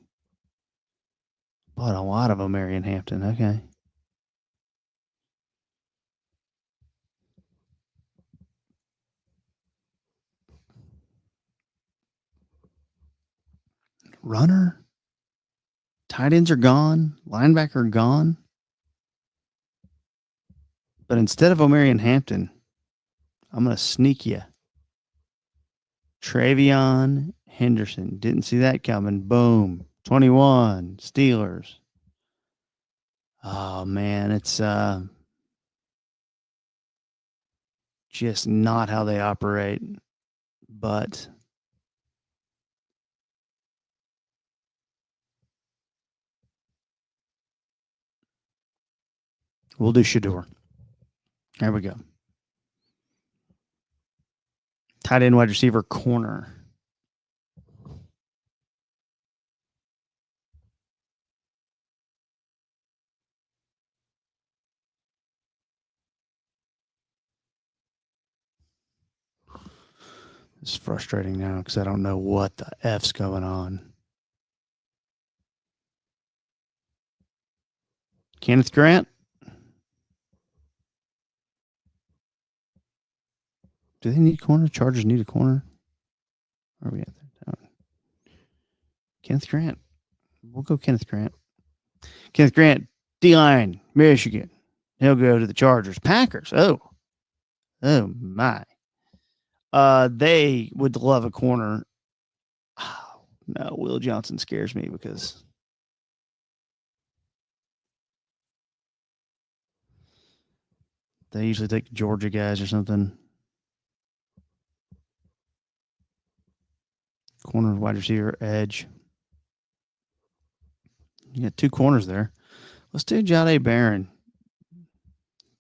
But a lot of Marion Hampton. Okay. Runner. Tight ends are gone. Linebacker gone. But instead of O'Marion Hampton, I'm going to sneak you. Travion Henderson. Didn't see that coming. Boom. 21. Steelers. Oh, man. It's just not how they operate. But we'll do Shador. There we go. Tight end, wide receiver, corner. It's frustrating now because I don't know what the F's going on. Kenneth Grant? Do they need corner? Chargers need a corner? Where are we at there? Kenneth Grant. We'll go Kenneth Grant. Kenneth Grant, D-line, Michigan. He'll go to the Chargers. Packers. Oh my. They would love a corner. Oh, no, Will Johnson scares me because they usually take Georgia guys or something. Corner, wide receiver, edge. You got two corners there. Let's do Jade Barron.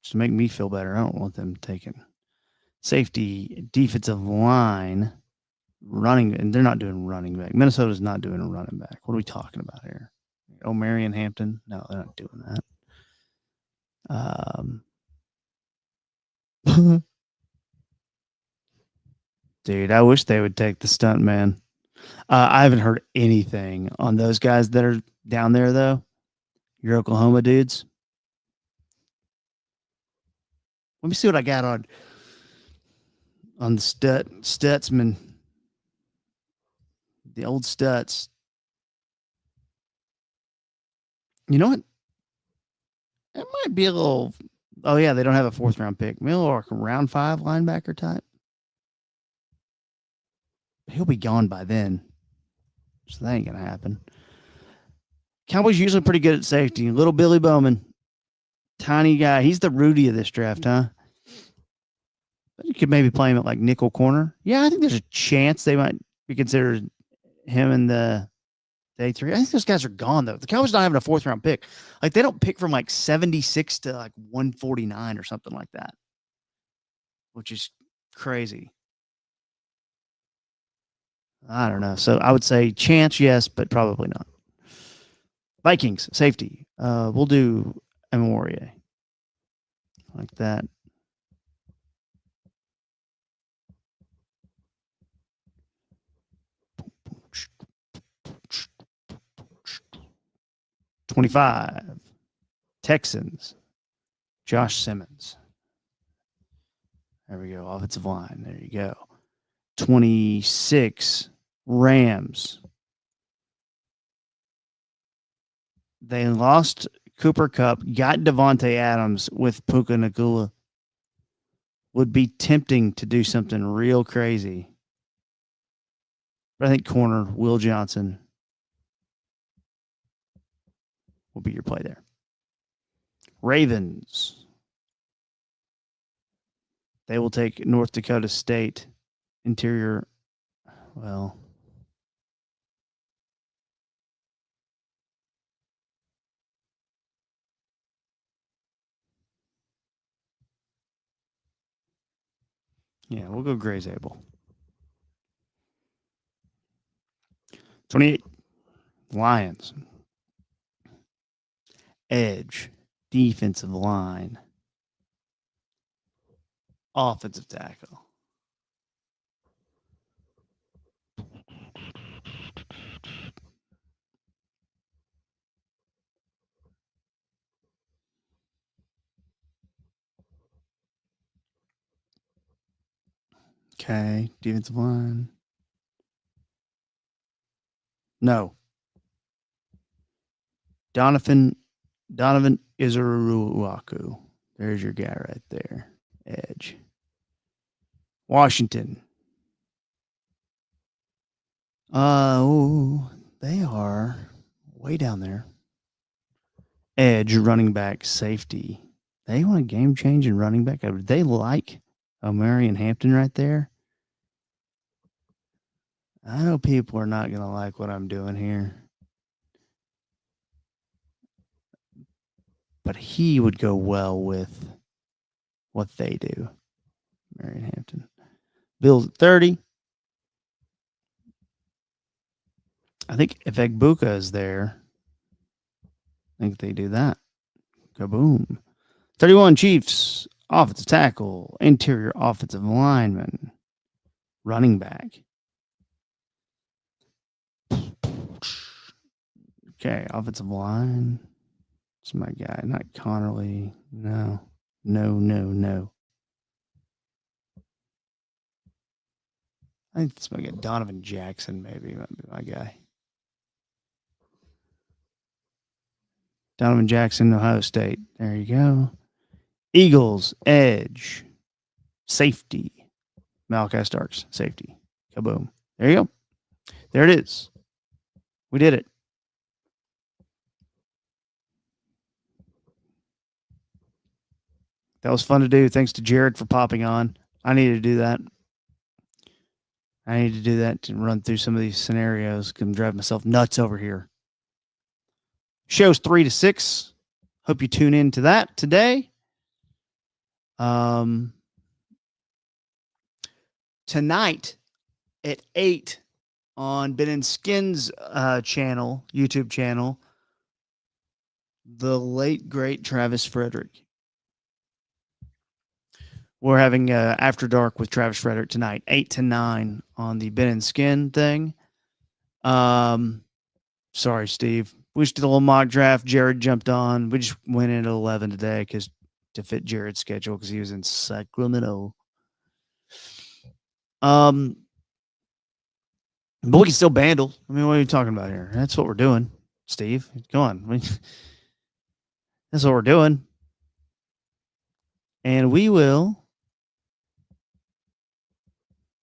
Just to make me feel better. I don't want them taking Safety, defensive line, running, and they're not doing running back. Minnesota's not doing a running back. What are we talking about here? Marion Hampton? No, they're not doing that. Dude, I wish they would take the stunt man. I haven't heard anything on those guys that are down there, though. Your Oklahoma dudes. Let me see what I got on the Stutzman. The old Stutz. You know what? It might be a little. Oh, yeah, they don't have a 4th round pick. Maybe a round 5 linebacker type. He'll be gone by then. So that ain't going to happen. Cowboys usually pretty good at safety. Little Billy Bowman. Tiny guy. He's the Rudy of this draft, huh? But you could maybe play him at like nickel corner. Yeah, I think there's a chance they might be considered him in the day 3. I think those guys are gone, though. The Cowboys not having a 4th round pick. Like, they don't pick from like 76 to like 149 or something like that, which is crazy. I don't know. So I would say chance, yes, but probably not. Vikings, safety. We'll do Amorie. Like that. $25. Texans. Josh Simmons. There we go. Offensive line. There you go. 26. Rams. They lost Cooper Kupp, got Devontae Adams with Puka Nacua. Would be tempting to do something real crazy. But I think corner Will Johnson will be your play there. Ravens. They will take North Dakota State interior. Well, yeah, we'll go Gray Zabel. 28. Lions. Edge. Defensive line. Offensive tackle. Okay. Defensive line. No. Donovan Izuruaku. There's your guy right there. Edge. Washington. They are way down there. Edge, running back, safety. They want a game-changing running back. They like Marion Hampton right there. I know people are not going to like what I'm doing here. But he would go well with what they do. Marion Hampton. Bills at 30. I think if Egbuka is there, I think they do that. Kaboom. 31 Chiefs. Offensive tackle. Interior offensive lineman. Running back. Okay, offensive line. It's my guy, not Connerly. No. I think it's my guy, Donovan Jackson, maybe might be my guy. Donovan Jackson, Ohio State. There you go. Eagles, edge, safety. Malachi Starks, safety. Kaboom. There you go. There it is. We did it. That was fun to do. Thanks to Jared for popping on. I need to do that. I need to do that to run through some of these scenarios. I'm driving myself nuts over here. Show's 3 to 6. Hope you tune in to that today. tonight at 8 on Ben and Skin's channel, YouTube channel, the late, great Travis Frederick. We're having After Dark with Travis Frederick tonight, 8 to 9 on the Ben and Skin thing. Sorry, Steve. We just did a little mock draft. Jared jumped on. We just went in at 11 today to fit Jared's schedule because he was in Sacramento. But we can still bandle. I mean, what are you talking about here? That's what we're doing, Steve. Come on. I mean, that's what we're doing. And we will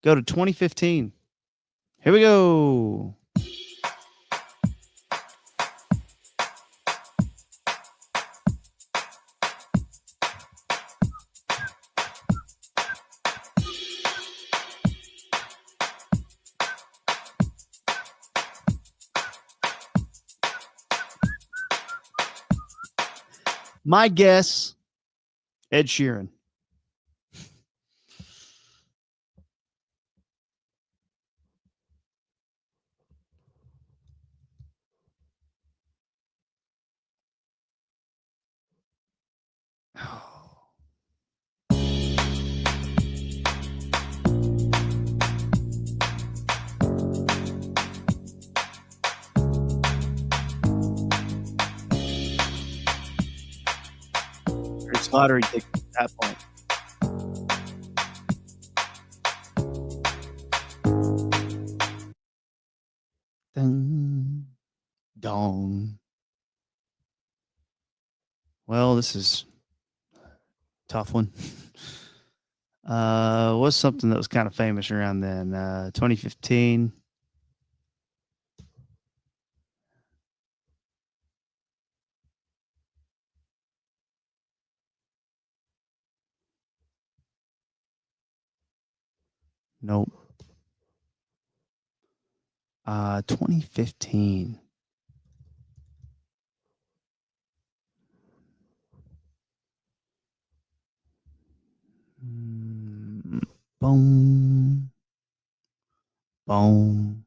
go to 2015. Here we go. My guess, Ed Sheeran. Chris Lottery takes that point. Ding, dong. Well, this is a tough one. What's something that was kind of famous around then? 2015. Nope. 2015. Boom. Boom.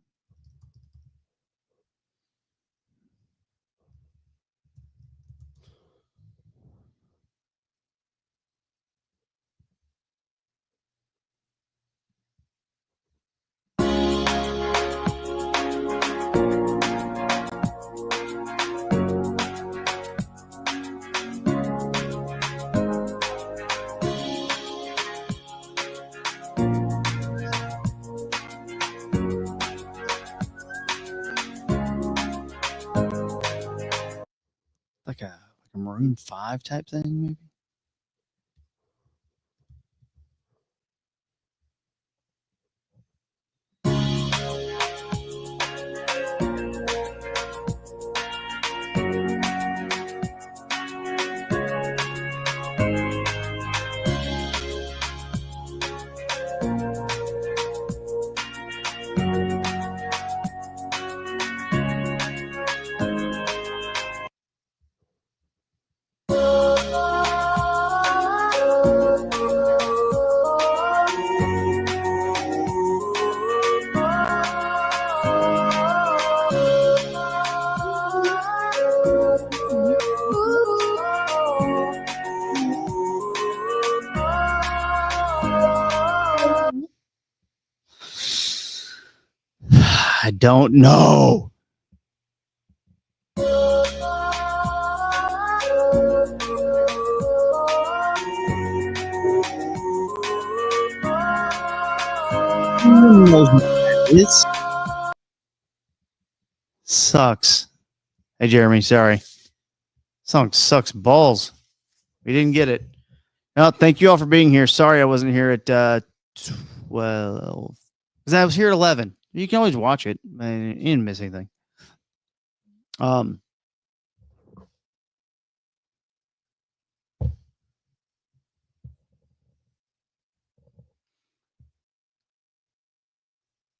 Like a Maroon 5 type thing, maybe? I don't know. This sucks. Hey, Jeremy, sorry. Song sucks balls. We didn't get it. No, thank you all for being here. Sorry I wasn't here at 12. Because I was here at 11. You can always watch it. I mean, you didn't miss anything.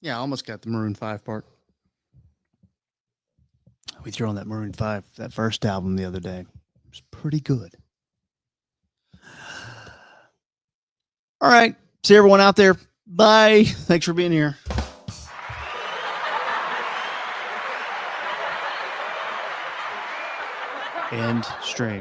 Yeah, I almost got the Maroon 5 part. We threw on that Maroon 5, that first album the other day. It was pretty good. All right. See everyone out there. Bye. Thanks for being here. End stream.